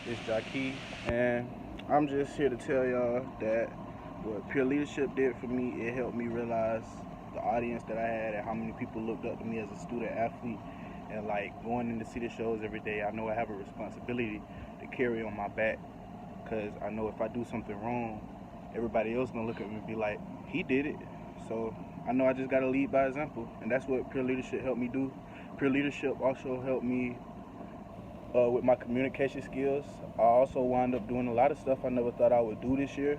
It's Jackie, and I'm just here to tell y'all that what peer leadership did for me, it helped me realize the audience that I had and how many people looked up to me as a student athlete. And like going in to see the shows every day, I know I have a responsibility to carry on my back because I know if I do something wrong, everybody else gonna look at me and be like, he did it. So I know I just gotta lead by example, and that's what peer leadership helped me do. Peer leadership also helped me with my communication skills. I also wound up doing a lot of stuff I never thought I would do this year,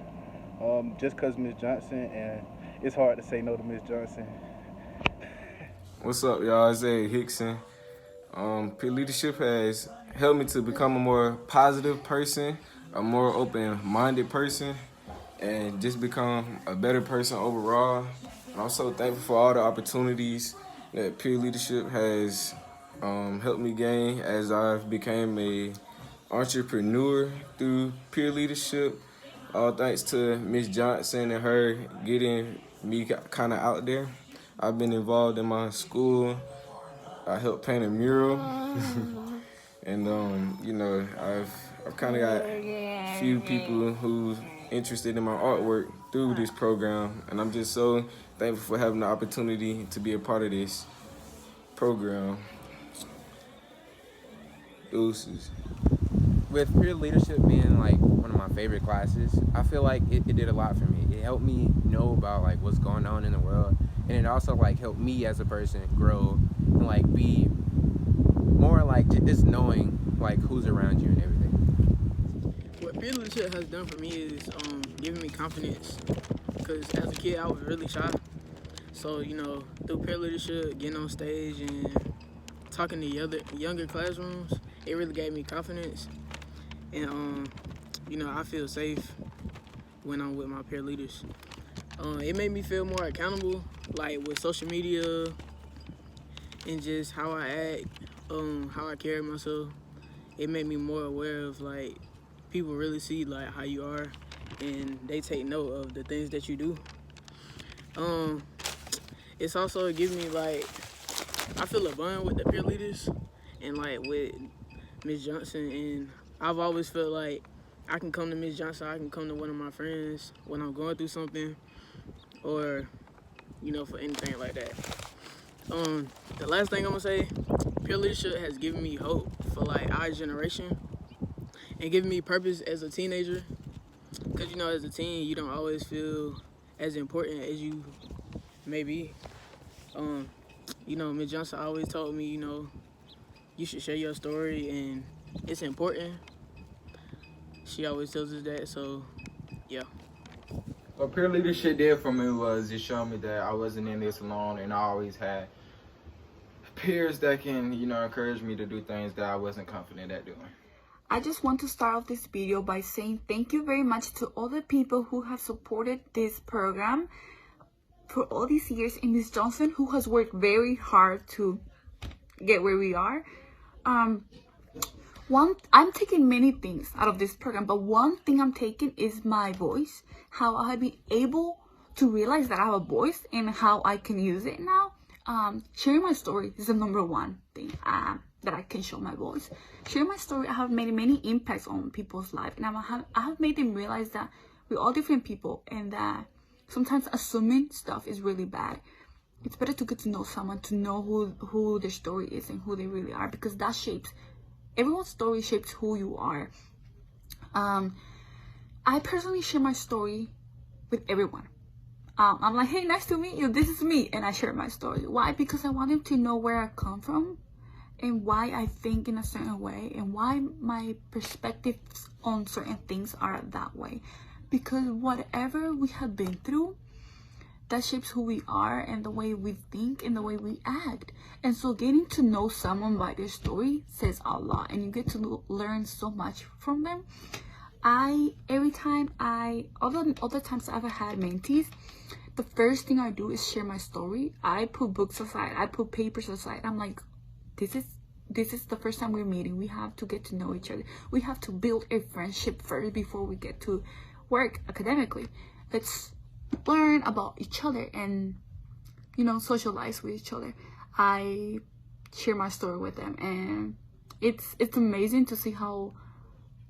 just because Miss Johnson, and it's hard to say no to Miss Johnson. What's up, y'all? Isaiah Hickson. Peer leadership has helped me to become a more positive person, a more open-minded person, and just become a better person overall. And I'm so thankful for all the opportunities that peer leadership has helped me gain as I've became a entrepreneur through peer leadership. All thanks to Miss Johnson and her getting me kind of out there. I've been involved in my school. I helped paint a mural, and I've kind of got a few people who interested in my artwork through this program, and I'm just so thankful for having the opportunity to be a part of this program. Deuces. With peer leadership being like one of my favorite classes, I feel like it did a lot for me. It helped me know about like what's going on in the world, and it also like helped me as a person grow and like be more like just knowing like who's around you and everything. What peer leadership has done for me is giving me confidence. Because as a kid, I was really shy. So through peer leadership, getting on stage and talking to other younger classrooms, it really gave me confidence. And I feel safe when I'm with my peer leaders. It made me feel more accountable, like with social media and just how I act, how I carry myself. It made me more aware of like people really see like how you are, and they take note of the things that you do. It's also given me like I feel a bond with the peer leaders and like with Miss Johnson, and I've always felt like I can come to Miss Johnson, I can come to one of my friends when I'm going through something, or for anything like that. The last thing I'm gonna say, peer leadership has given me hope for like our generation and given me purpose as a teenager. Cause as a teen, you don't always feel as important as you may be. Miss Johnson always told me, you should share your story and it's important. She always tells us that, so yeah. What peer leadership did for me was just show me that I wasn't in this alone, and I always had peers that can, encourage me to do things that I wasn't confident at doing. I just want to start off this video by saying thank you very much to all the people who have supported this program for all these years, and Miss Johnson, who has worked very hard to get where we are. I'm taking many things out of this program, but one thing I'm taking is my voice, how I've been able to realize that I have a voice and how I can use it now. Sharing my story is the number one thing that I can show my voice. Sharing my story, I have made many impacts on people's life, and I have made them realize that we're all different people, and that sometimes assuming stuff is really bad. It's better to get to know someone, to know who their story is and who they really are, because that shapes, everyone's story shapes who you are. I personally share my story with everyone. I'm like, hey, nice to meet you, this is me, and I share my story. Why? Because I want them to know where I come from and why I think in a certain way and why my perspectives on certain things are that way. Because whatever we have been through, that shapes who we are and the way we think and the way we act. And so getting to know someone by their story says a lot, and you get to learn so much from them. All the times I've had mentees, the first thing I do is share my story. I put books aside, I put papers aside. I'm like, this is the first time we're meeting. We have to get to know each other. We have to build a friendship first before we get to work academically. Let's learn about each other and socialize with each other. I share my story with them, and it's amazing to see how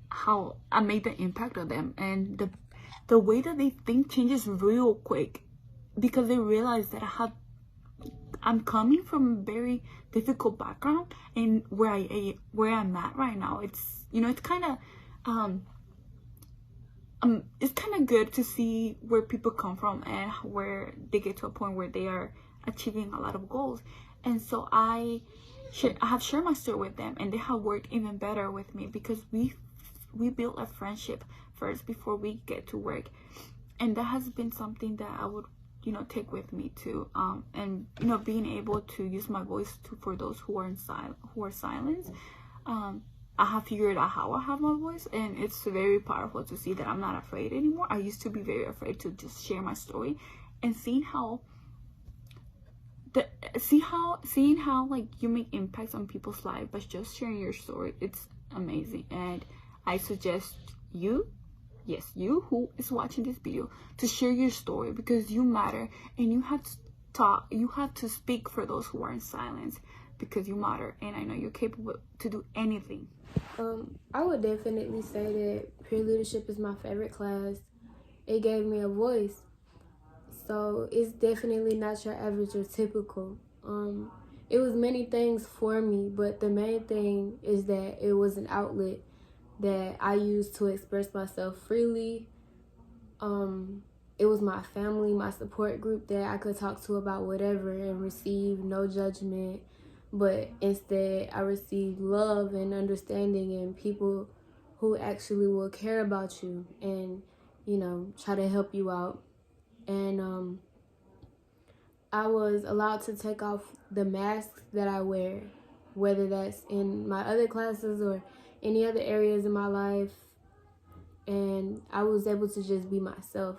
how I made the impact on them, and the way that they think changes real quick, because they realize that I'm coming from a very difficult background, and where I'm at right now, it's, you know, it's kind of good to see where people come from and where they get to a point where they are achieving a lot of goals. And so I have shared my story with them, and they have worked even better with me, because we built a friendship first before we get to work. And that has been something that I would, you know, take with me too. And, you know, being able to use my voice for those who are silenced. I have figured out how I have my voice, and it's very powerful to see that I'm not afraid anymore. I used to be very afraid to just share my story, and seeing how like you make impacts on people's lives by just sharing your story, it's amazing. And I suggest you who is watching this video, to share your story, because you matter, and you have to speak for those who are in silence, because you matter, and I know you're capable to do anything. I would definitely say that peer leadership is my favorite class. It gave me a voice. So it's definitely not your average or typical. It was many things for me, but the main thing is that it was an outlet that I used to express myself freely. It was my family, my support group that I could talk to about whatever and receive no judgment. But instead, I received love and understanding, and people who actually will care about you and, you know, try to help you out. And I was allowed to take off the masks that I wear, whether that's in my other classes or any other areas in my life. And I was able to just be myself.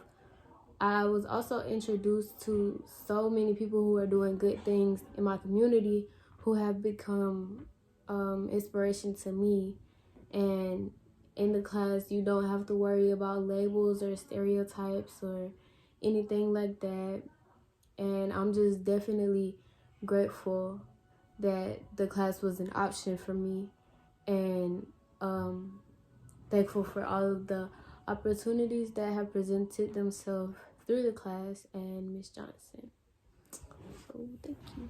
I was also introduced to so many people who are doing good things in my community, who have become inspiration to me. And in the class, you don't have to worry about labels or stereotypes or anything like that. And I'm just definitely grateful that the class was an option for me, and thankful for all of the opportunities that have presented themselves through the class and Miss Johnson. So thank you.